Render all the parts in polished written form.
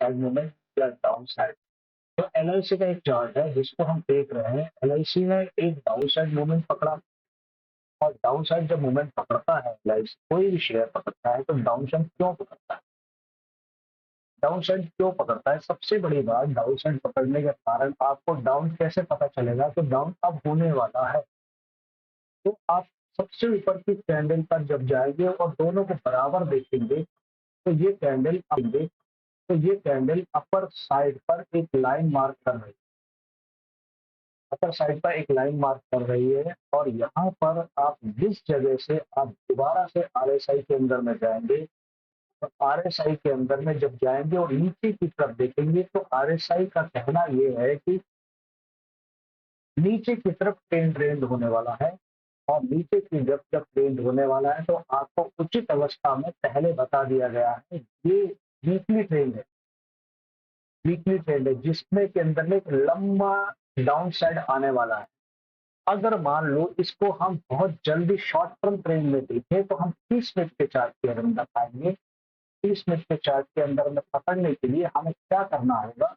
Side movement या down side. तो LIC का एक चार्ट है जिसको हम देख रहे हैं। एलआईसी ने एक डाउन साइड मूवमेंट पकड़ा, और डाउन साइड जब मूवमेंट पकड़ता है एलआईसी कोई भी शेयर पकड़ता है तो डाउन साइड क्यों पकड़ता है? डाउन साइड क्यों पकड़ता है? सबसे बड़ी बात, डाउन साइड पकड़ने के कारण आपको डाउन कैसे पता चलेगा कि डाउन अब होने वाला है? तो आप सबसे ऊपर की कैंडल पर जब जाएंगे और दोनों को बराबर देखेंगे तो ये कैंडल अपर साइड पर एक लाइन मार्क कर रही है। अपर साइड पर एक लाइन मार्क कर रही है, और यहाँ पर आप जिस जगह से आप दोबारा से आरएसआई के अंदर में जाएंगे, तो आरएसआई के अंदर में जब जाएंगे और नीचे की तरफ देखेंगे तो आरएसआई का कहना ये है कि नीचे की तरफ ट्रेंड होने वाला है। और नीचे की जब जब ट्रेंड होने वाला है तो आपको उचित अवस्था में पहले बता दिया गया है। ये वीकली ट्रेंड है, वीकली ट्रेंड है जिसमें के अंदर में एक लंबा डाउन साइड आने वाला है। अगर मान लो इसको हम बहुत जल्दी शॉर्ट टर्म ट्रेंड में देखें तो हम 30 मिनट के चार्ट के अंदर पाएंगे। 30 मिनट के चार्ट के अंदर में पकड़ने के लिए हमें क्या करना होगा,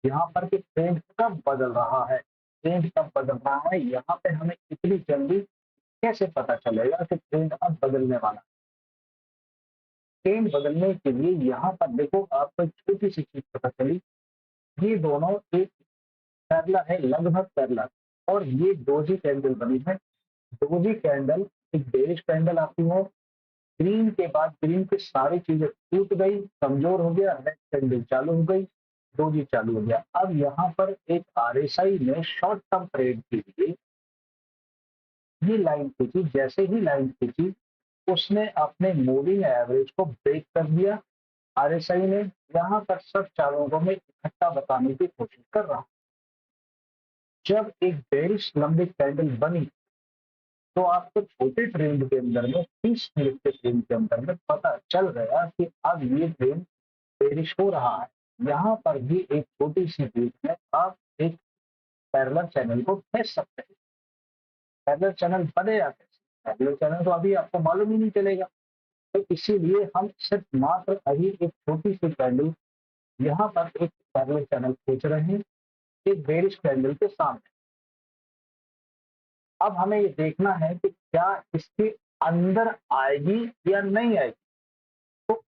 यहाँ पर कि ट्रेंड कब बदल रहा है, ट्रेंड कब बदल रहा है, यहाँ पे हमें इतनी जल्दी कैसे पता चलेगा कि ट्रेंड अब बदलने वाला है? ट्रेंड बदलने के लिए यहाँ पर देखो आपको एक छोटी सी चीज पता चली, ये दोनों एक पैरेलल है, लगभग पैरेलल, और ये डोजी कैंडल बनी है। डोजी कैंडल एक बेरिश कैंडल आती है, ग्रीन के बाद ग्रीन की सारी चीजें टूट गई, कमजोर हो गया, रेड कैंडल चालू हो गई, डोजी चालू हो गया। अब यहाँ पर एक आरएसआई ने शॉर्ट टर्म ट्रेड के लिए ये लाइन खींची, जैसे ही लाइन खींची उसने अपने मूविंग एवरेज को ब्रेक कर दिया। आरएसआई ने यहाँ पर सब चारों को मैं इकट्ठा बताने की कोशिश कर रहा हूँ। जब एक बेरिश लंबी कैंडल बनी तो आपको छोटे ट्रेंड के अंदर में 30 मिनट के ट्रेंड के अंदर में पता चल गया कि अब ये ट्रेंड बेरिश हो रहा है। यहाँ पर भी एक छोटी सी ब्रेक में आप एक पैरेलल चैनल को खींच सकते हैं। पैरेलल चैनल बनेगा कैसे? पैरेलल चैनल तो अभी आपको मालूम ही नहीं चलेगा। तो इसीलिए हम सिर्फ मात्र अभी एक छोटी सी कैंडल यहाँ पर एक पैरेलल चैनल खींच रहे हैं एक बेरिश कैंडल के सामने। अब हमें ये देखना है कि क्या इसके अंदर आएगी या नहीं आएगी। तो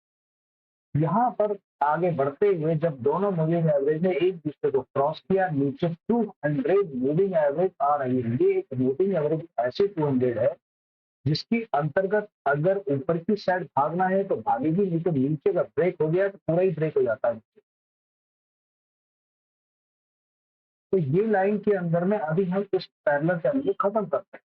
यहाँ पर आगे बढ़ते हुए जब दोनों मूविंग एवरेज ने एक दूसरे को क्रॉस किया, नीचे 200 मूविंग एवरेज आ रही है। ये एक मूविंग एवरेज ऐसे 200 है जिसकी अंतर्गत अगर ऊपर की साइड भागना है तो भागेगी, नहीं तो नीचे का ब्रेक हो गया तो पूरा ही ब्रेक हो जाता है। तो ये लाइन के अंदर में अभी हम इस पैरेलल चैनल को खत्म करते हैं।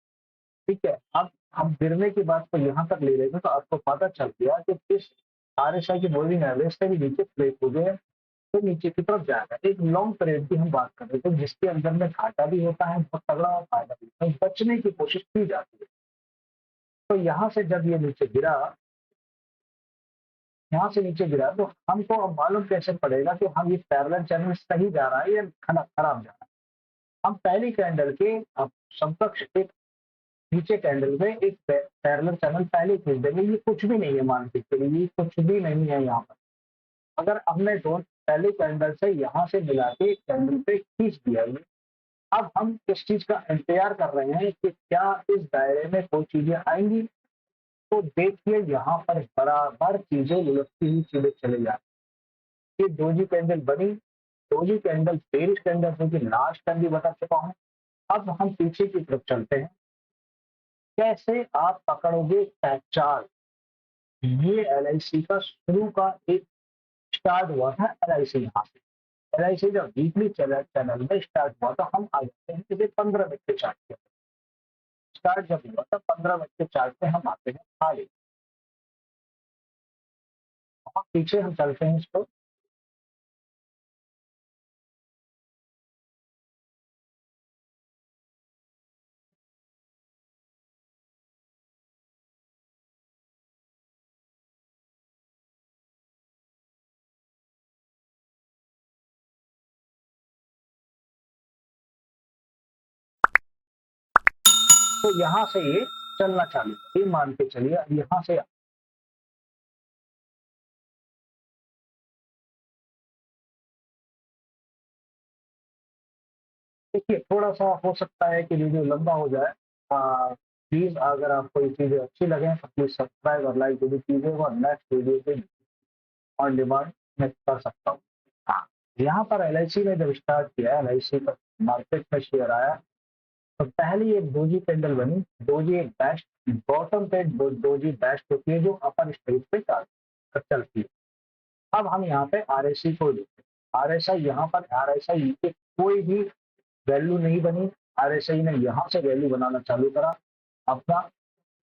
ठीक है, अब हम गिरने की बात को यहाँ तक ले लेंगे तो आपको पता चल गया कि इस आरएसआई की मूविंग एवरेज से भी नीचे ब्रेक हो गया तो नीचे की तरफ जाएगा। एक लॉन्ग पीरियड की हम बात कर रहे थे जिसके अंदर में घाटा भी होता है बहुत तगड़ा और फायदा भी होता है, बचने की कोशिश की जाती है। तो यहाँ से जब ये नीचे गिरा, यहाँ से नीचे गिरा तो हमको अब मालूम कैसे पड़ेगा कि हम ये पैरेलल चैनल सही जा रहा है या खराब जा रहा है। हम पहली कैंडल के अब समकक्ष एक नीचे कैंडल में एक पैरेलल चैनल पहले खींच देंगे। ये कुछ भी नहीं है, मान के चलिए ये कुछ भी नहीं है। यहाँ पर अगर हमने दो पहले कैंडल से यहाँ से मिला के एक कैंडल पे खींच दिया ये, अब हम इस चीज का इंतजार कर रहे हैं कि क्या इस दायरे में कोई चीजें आएंगी। तो देखिए यहाँ पर बराबर चीजें लुढ़कती हुई चीजें चले जाती। ये डोजी कैंडल बनी, डोजी कैंडल बेरिश कैंडल क्योंकि लास्ट टाइम भी बता चुका हूँ। अब हम पीछे की तरफ चलते हैं, कैसे आप पकड़ोगे चार्ट। ये एलआईसी का शुरू का एक स्टार्ट हुआ था। एलआईसी यहाँ से एलआईसी जब वीकली चैनल में स्टार्ट हुआ था, हम आ जाते हैं सीधे 15 मिनट के चार्ट पे। स्टार्ट जब हुआ था 15 मिनट के चार्ट पे हम आते हैं खाली, और पीछे हम चलते हैं इसको। तो यहाँ से ये चलना चालू, ये मान के चलिए अब यहाँ से देखिए, थोड़ा-सा हो सकता है कि वीडियो लंबा हो जाए। प्लीज़ अगर आपको ये चीज़ें अच्छी लगें तो प्लीज़ सब्सक्राइब और लाइक ज़रूर कीजिएगा और नेक्स्ट वीडियो पे ऑन डिमांड मैं कर सकता हूँ। हाँ, यहाँ पर एलआईसी ने जब स्टार्ट किया, एलआईसी का मार्केट में शेयर आया, तो पहली एक डोजी कैंडल बनी। डोजी एक बेस्ट बॉटम पे डोजी बेस्ट होती है जो अपर स्टेज पे चलती है। अब हम यहाँ पे आरएसआई को देखते हैं। आरएसआई यहाँ पर आरएसआई की कोई भी वैल्यू नहीं बनी। आरएसआई ने यहाँ से वैल्यू बनाना चालू करा अपना,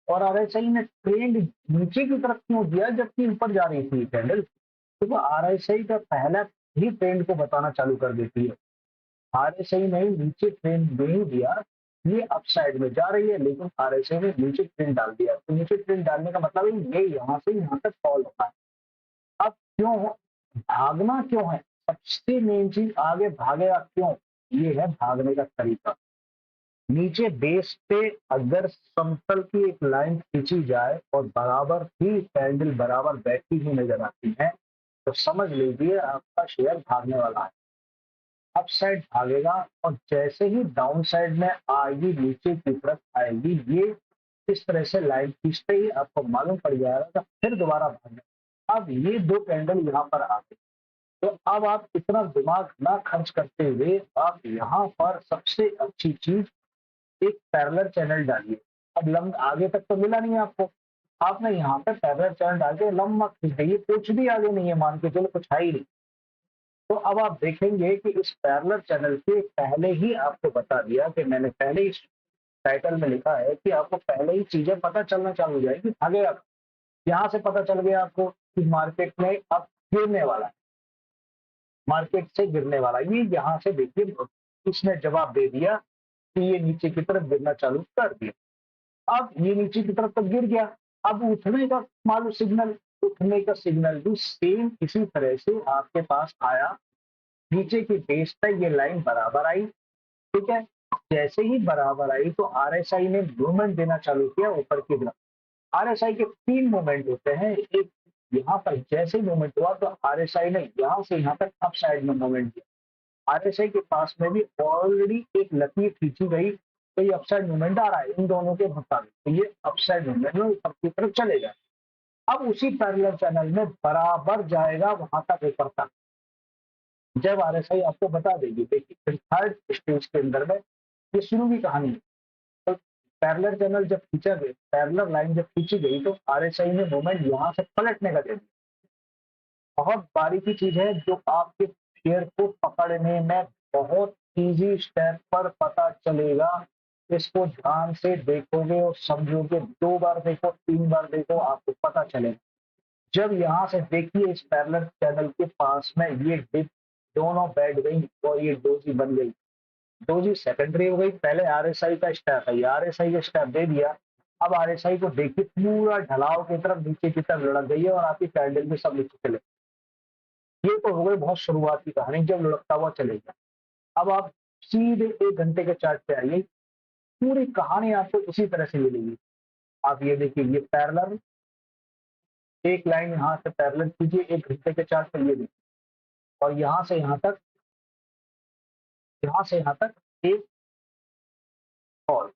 और आरएसआई ने ट्रेंड नीचे की तरफ क्यों दिया जबकि ऊपर जा रही थी कैंडल? तो आरएसआई का पहला ही ट्रेंड को बताना चालू कर देती है। आरएसआई ने नीचे ट्रेंड नहीं दिया, ये अपसाइड में जा रही है, लेकिन आरएसआई ने नीचे ट्रेंड डाल दिया। तो नीचे ट्रेंड डालने का मतलब है ये यहाँ से यहाँ तक फॉल होता है। अब क्यों भागना क्यों है? सबसे मेन चीज, आगे भागेगा क्यों? ये है भागने का तरीका। नीचे बेस पे अगर समतल की एक लाइन खींची जाए और बराबर ही कैंडल बराबर बैठी हुई नजर आती है, तो समझ लीजिए आपका शेयर भागने वाला है। अप साइड भागेगा, और जैसे ही डाउन साइड में आएगी, नीचे की तरफ आएगी, ये इस तरह से लाइन खींचते ही आपको मालूम पड़ जाएगा कि फिर दोबारा भागना। अब ये दो कैंडल यहाँ पर आ गए, तो अब आप इतना दिमाग ना खर्च करते हुए आप यहाँ पर सबसे अच्छी चीज एक पैरेलल चैनल डालिए। अब लंब आगे तक तो मिला नहीं आपको, आपने यहाँ पे पैरेलल चैनल डाल के लंबा खींच दिए, कुछ भी आगे नहीं है, मान के चलो कुछ है ही नहीं। तो अब आप देखेंगे कि इस पैरेलल चैनल के पहले ही आपको बता दिया कि मैंने पहले ही टाइटल में लिखा है कि आपको पहले ही चीजें पता चलना चालू हो जाएगी आगे। आप यहाँ से पता चल गया आपको कि मार्केट में अब गिरने वाला है, मार्केट से गिरने वाला है। ये यहाँ से देखिए, इसने जवाब दे दिया कि ये नीचे की तरफ गिरना चालू कर दिया। अब ये नीचे की तरफ तो गिर गया, अब उठने का मालूम सिग्नल, उठने का सिग्नल भी सेम इसी तरह से आपके पास आया। नीचे की बेस तक ये लाइन बराबर आई, ठीक है। जैसे ही बराबर आई तो आरएसआई ने मूवमेंट देना चालू किया ऊपर की तरफ। आरएसआई के 3 मूवमेंट होते हैं। एक यहाँ पर जैसे ही मूवमेंट हुआ तो आरएसआई ने यहाँ से यहाँ तक अप साइड में मूवमेंट दिया। आरएसआई के पास में भी ऑलरेडी एक लकीर खींची गई, तो ये अपसाइड मूवमेंट आ रहा है इन दोनों के मुताबिक, तो ये अपसाइड मूवमेंट में ऊपर की तरफ चलेगा। अब उसी पैरेलल चैनल में बराबर जाएगा वहां तक ऊपर तक, जब आरएसआई आपको बता देगी। देखिए फिर थर्ड स्टेज के अंदर में ये शुरू की कहानी है। तो पैरेलल चैनल जब खींचा गया, पैरेलल लाइन जब खींची गई, तो आरएसआई ने मूवमेंट यहाँ से पलटने का दे दिया। बहुत बारीकी चीज है जो आपके शेयर को पकड़ने में बहुत इजी स्टेप पर पता चलेगा। इसको ध्यान से देखोगे और समझोगे, 2 बार देखो, 3 बार देखो, आपको पता चलेगा। जब यहाँ से देखिए इस पैरेलल चैनल के पास में ये डिप दोनों बैठ गई और ये डोजी बन गई। डोजी सेकेंडरी हो गई, पहले आरएसआई का स्टेप है, आरएसआई का स्टेप दे दिया। अब आरएसआई को देखिए पूरा ढलाव की तरफ नीचे की तरफ लड़क गई है और आपकी कैंडल में सब नीचे चले। ये तो हो गई बहुत शुरुआती कहानी, जब लुढ़कता हुआ चलेगा। अब आप सीधे 1 घंटे के चार्ट पे आइए, पूरी कहानी आपको इसी तरह से मिलेगी। आप ये देखिए, ये पैरेलल एक लाइन यहाँ से पैरेलल कीजिए 1 घंटे के चार्ट पे, ये देखिए, और यहाँ से यहाँ तक एक फॉल,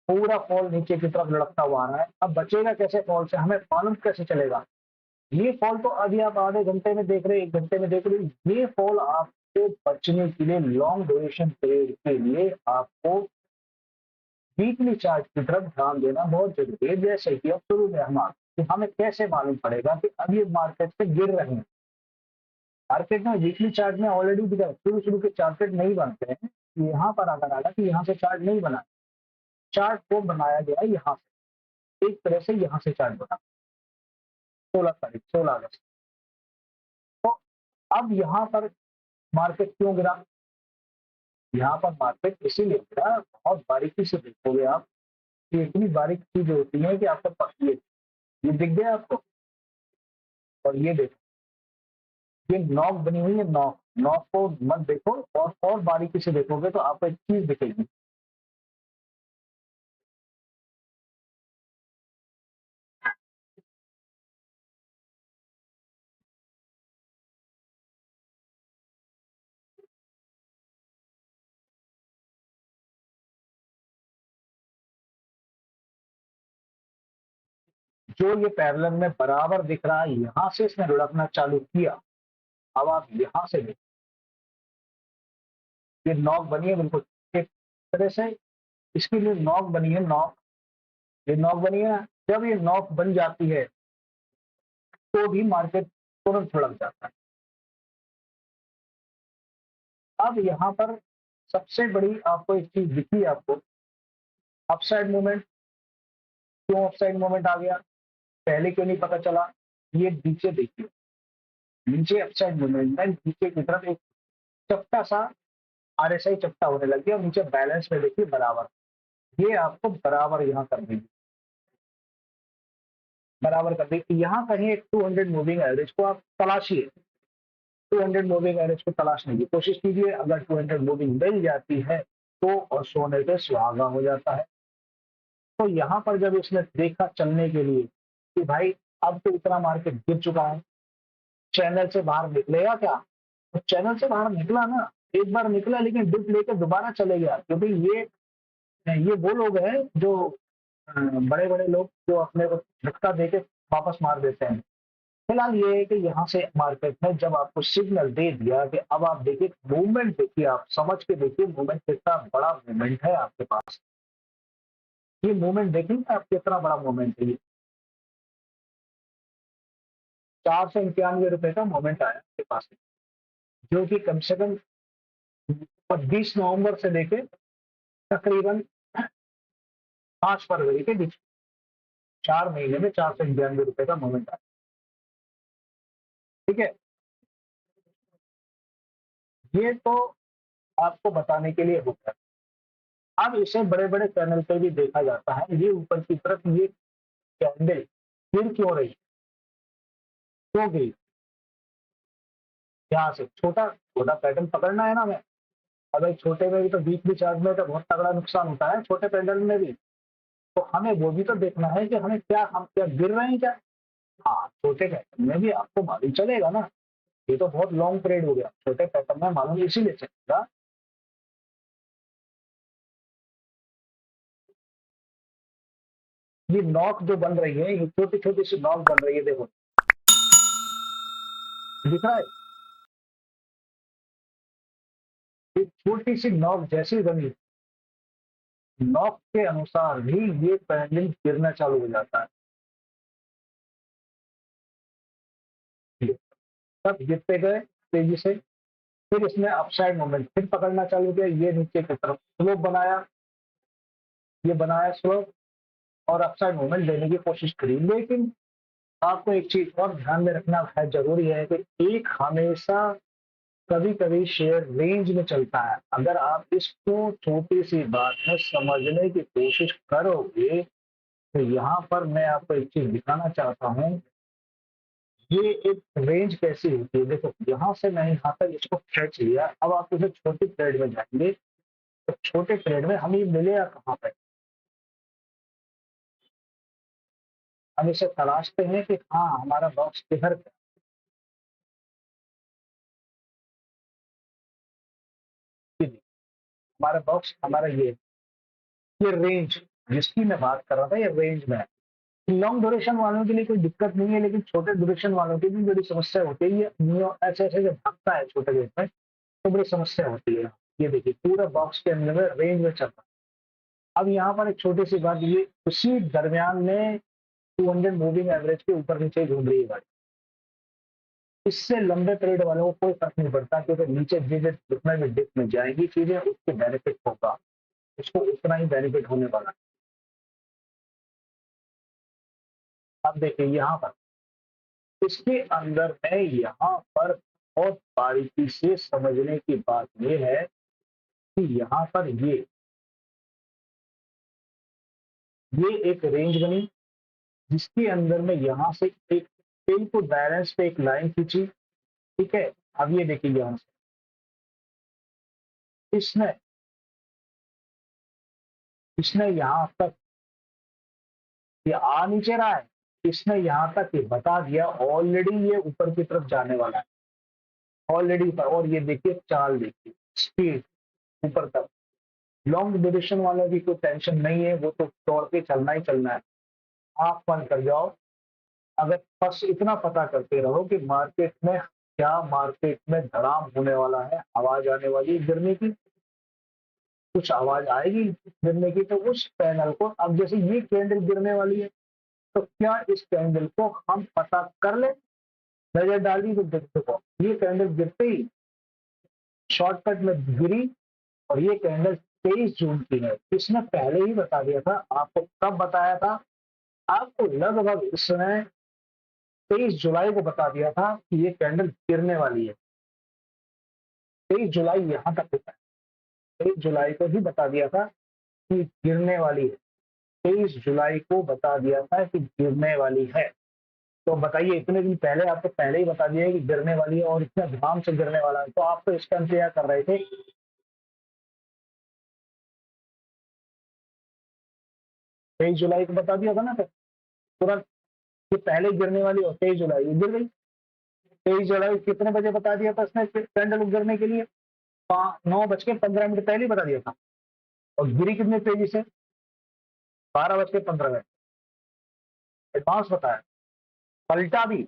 पूरा फॉल नीचे की तरफ लुढ़कता हुआ आ रहा है। अब बचेगा कैसे फॉल से, हमें मालूम कैसे चलेगा? ये फॉल तो अभी आप आधे घंटे में देख रहे हैं, 1 घंटे में देख रहे हैं। ये फॉल आपको बचने के लिए, लॉन्ग ड्यूरेशन पीरियड के लिए आपको वीकली चार्ट की तरफ ध्यान देना बहुत जरूरी है। जैसे कि अब शुरू में कि हमें कैसे मालूम पड़ेगा कि अब ये मार्केट से गिर रहे हैं। मार्केट में वीकली चार्ट में ऑलरेडी दिखा, शुरू के चार्ट नहीं बनते हैं। यहाँ पर अगर आया कि यहाँ से चार्ट नहीं बना, चार्ट को बनाया गया यहाँ से, एक तरह से यहाँ से चार्ट बना 16 तारीख, 16 अगस्त। तो अब यहाँ पर मार्केट क्यों गिरा? यहाँ पर मार्केट इसीलिए गिरा, बहुत बारीकी से देखोगे आप, कि इतनी बारीक चीज होती है कि आपको ये दिख गया आपको। और ये देखो, ये नॉक बनी हुई है, नॉक, नॉक को मत देखो, और बारीकी से देखोगे तो आपको एक चीज दिखेगी। जो ये पैरेलल में बराबर दिख रहा है, यहाँ से इसने लुढ़कना चालू किया। अब आप यहाँ से देखिए, ये नॉक बनी है बिल्कुल एक तरह से, इसके लिए नॉक बनी है, नॉक, ये नॉक बनी है ना। जब ये नॉक बन जाती है तो भी मार्केट तुरंत लुढ़क जाता है। अब यहाँ पर सबसे बड़ी आपको एक चीज दिखी आपको, अपसाइड मूवमेंट। क्यों अपसाइड मूवमेंट आ गया, पहले क्यों नहीं पता चला? ये नीचे देखिए, नीचे अपसाइड मूवमेंट में नीचे की तरफ एक चपटा सा आरएसआई चपटा होने लग गया और नीचे बैलेंस में देखिए बराबर, ये आपको बराबर यहाँ कर देगी, बराबर कर देगी। यहाँ कहीं एक 200 मूविंग एवरेज को आप तलाशिए, 200 मूविंग एवरेज को तलाशने की कोशिश कीजिए। अगर 200 मूविंग मिल जाती है तो और सोने पे सुहागा हो जाता है। तो यहाँ पर जब इसने देखा चलने के लिए कि भाई अब तो इतना मार्केट गिर चुका है, चैनल से बाहर निकलेगा क्या? तो चैनल से बाहर निकला ना, एक बार निकला लेकिन डिप लेके दोबारा चले गया, क्योंकि ये वो लोग हैं जो बड़े बड़े लोग जो अपने को झटका देके वापस मार देते हैं। फिलहाल ये है कि यहाँ से मार्केट में जब आपको सिग्नल दे दिया कि अब आप देखिए मूवमेंट, देखिए आप समझ के देखिए मूवमेंट कितना बड़ा मूवमेंट है आपके पास। ये मूवमेंट देखिए आप कितना बड़ा मूवमेंट है। 491 रुपए का मूवमेंट आया आपके पास, जो कि कम से कम 20 नवंबर से लेके तकरीबन 5 फरवरी के बीच 4 महीने में 491 रुपए का मूवमेंट आया। ठीक है, ये तो आपको बताने के लिए हो गया। अब इसे बड़े बड़े चैनल पे भी देखा जाता है, ये ऊपर की तरफ ये कैंडल गिर क्यों रही, क्यों गई? यहाँ से छोटा छोटा पैटर्न पकड़ना है ना हमें। अब एक छोटे में भी तो बीच बीच चार्ज में तो बहुत तगड़ा नुकसान होता है, छोटे पैटर्न में भी। तो हमें वो भी तो देखना है कि हमें क्या, हम क्या गिर रहे हैं क्या? हाँ, छोटे पैटर्न में भी आपको मालूम चलेगा ना। ये तो बहुत लॉन्ग पीरियड हो गया, छोटे पैटर्न में मालूम इसीलिए चलेगा। ये नॉक जो बन रही है, ये छोटी छोटी सी नॉक बन रही है, देखो दिख रहा है, ये छोटी सी नॉक जैसी बनी, नॉक के अनुसार भी ये पैंडल गिरना चालू हो जाता है। तब गिरते गए तेजी से, फिर इसने अपसाइड मोमेंट फिर पकड़ना चालू किया, ये नीचे की तरफ स्लोप बनाया, ये बनाया स्लोप और अपसाइड मोमेंट लेने की कोशिश करी। लेकिन आपको एक चीज और ध्यान में रखना है, जरूरी है कि एक हमेशा कभी कभी शेयर रेंज में चलता है। अगर आप इसको छोटी सी बात में समझने की कोशिश करोगे तो यहाँ पर मैं आपको एक चीज दिखाना चाहता हूँ। ये एक रेंज कैसी होती है, देखो यहाँ से मैं यहाँ तक इसको खींच लिया। अब आप इसे छोटी ट्रेड में जाएंगे तो छोटे ट्रेड में हमें मिलेगा कहाँ पे? हम इसे तलाशते हैं कि हाँ हमारा बॉक्स किधर पे है। हमारा बॉक्स, हमारा ये रेंज जिसकी मैं बात कर रहा था, ये रेंज में है। लॉन्ग ड्यूरेशन वालों के लिए कोई दिक्कत नहीं है, लेकिन छोटे ड्यूरेशन वालों की भी बड़ी समस्या होती है। ये ऐसे ऐसे जब भागता है छोटे रेट में तो बड़ी समस्या होती है। ये देखिए पूरा बॉक्स के अंदर में रेंज में चल रहा है। अब यहाँ पर एक छोटी सी बात, ये उसी दरमियान में 200 मूविंग एवरेज के ऊपर नीचे घूम रही है गाड़ी। इससे लंबे पीरियड वालों को कोई फर्क नहीं पड़ता, क्योंकि नीचे जितना भी डिप में जाएंगी चीजें उसके बेनिफिट होगा, उसको उतना ही बेनिफिट होने वाला है। अब देखिए यहाँ पर इसके अंदर में यहाँ पर बहुत बारीकी से समझने की बात यह है कि यहाँ पर ये एक रेंज बनी, जिसके अंदर में यहाँ से एक तेल को बैलेंस पे एक लाइन खींची। ठीक है, अब ये देखिए यहाँ से इसने इसने यहाँ तक, ये आ नीचे रहा है, इसने यहाँ तक ये बता दिया ऑलरेडी ये ऊपर की तरफ जाने वाला है ऑलरेडी ऊपर। और ये देखिए चाल, देखिए स्पीड ऊपर तक। लॉन्ग ड्यूरेशन वाला भी कोई टेंशन नहीं है, वो तो तोड़ के चलना ही चलना है। आंख बंद कर जाओ, अगर बस इतना पता करते रहो कि मार्केट में धड़ाम होने वाला है, आवाज आने वाली है गिरने की, कुछ आवाज आएगी गिरने की, तो उस पैनल को, अब जैसे ये कैंडल गिरने वाली है, तो क्या इस कैंडल को हम पता कर ले, नजर डाली तो देखो ये कैंडल गिरते ही शॉर्टकट में गिरी, और ये कैंडल 23 जून की है। इसने पहले ही बता दिया था आपको। कब बताया था आपको? लगभग इस समय 23 जुलाई को बता दिया था कि ये कैंडल गिरने वाली है। 23 जुलाई यहाँ तक होता है, 23 जुलाई को ही बता दिया था कि गिरने वाली है। 23 जुलाई को बता दिया था कि गिरने वाली है। तो बताइए, इतने दिन पहले आपको पहले ही बता दिया है कि गिरने वाली है, और इतना धूम से गिरने वाला है, तो आप तो इसका इंतजार कर रहे थे। 23 जुलाई को बता दिया था ना, तो तुरंत ये पहले गिरने वाली, और 23 जुलाई ये गिर गई। 23 जुलाई कितने बजे बता दिया था इसने कैंडल गिरने के लिए? 9:15 पहले ही बता दिया था। और गिरी कितने तेजी से? 12:15। एडवांस बताया। पलटा भी,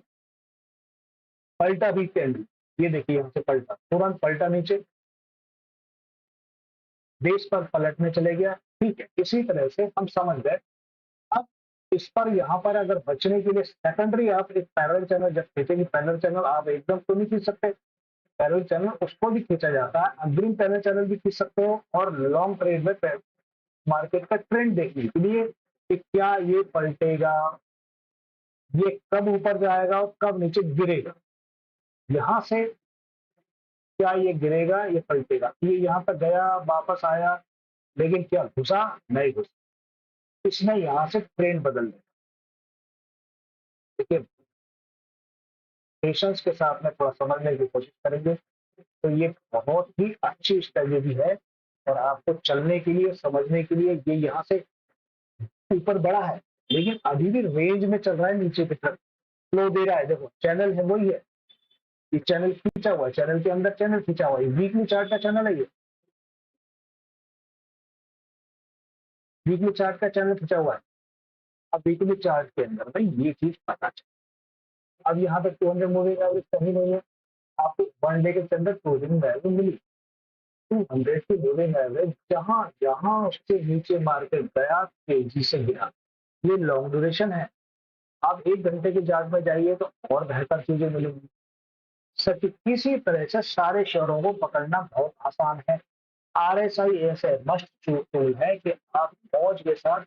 पलटा भी कैंडल, ये देखिए यहाँ से पलटा, तुरंत पलटा नीचे, बेस पर पलटने चले गया। ठीक है, इसी तरह से हम समझ गए। अब इस पर यहाँ पर अगर बचने के लिए सेकेंडरी आप एक पैरेलल चैनल जब खींचेंगे, पैरेलल चैनल आप एकदम तो नहीं खींच सकते, पैरेलल चैनल उसको भी खींचा जाता है, अग्रिम पैरेलल चैनल भी खींच सकते हो, और लॉन्ग ट्रेड में मार्केट का ट्रेंड देखने के लिए कि क्या ये पलटेगा, ये कब ऊपर जाएगा और कब नीचे गिरेगा, यहाँ से क्या ये गिरेगा, ये पलटेगा, ये यहाँ तक गया वापस आया, लेकिन क्या घुसा? नहीं घुसा। इसने यहाँ से ट्रेंड बदल दिया। देखिए, पेशेंस के साथ में थोड़ा समझने की कोशिश करेंगे तो ये बहुत ही अच्छी स्ट्रेटेजी है, और आपको चलने के लिए, समझने के लिए, ये यहाँ से ऊपर बढ़ा है, लेकिन अभी भी रेंज में चल रहा है, नीचे की तरफ फ्लो दे रहा है। देखो चैनल है वही है, ये चैनल खींचा हुआ है, चैनल के अंदर चैनल खींचा हुआ है, वीकली चार्ट का चैनल है ये, वीकली चार्ट का चैनल खींचा हुआ है। अब वीकली चार्ट के अंदर भाई ये चीज पता चला। अब यहाँ पर 200 मूविंग एवरेज कहीं नहीं है, आपको वन डे के अंदर क्लोजिंग वैल्यू मिली 200 की मूविंग एवरेज, जहां जहां उसके नीचे मार्केट गया तेजी से गिरा। ये लॉन्ग ड्यूरेशन है। आप 1 घंटे की चार्ट में जाइए तो और बेहतर चीजें मिलेंगी। सटीक किसी तरह से सारे शेयरों को पकड़ना बहुत आसान है। आरएसआई ऐसे मस्ट टूल है कि आप मौज के साथ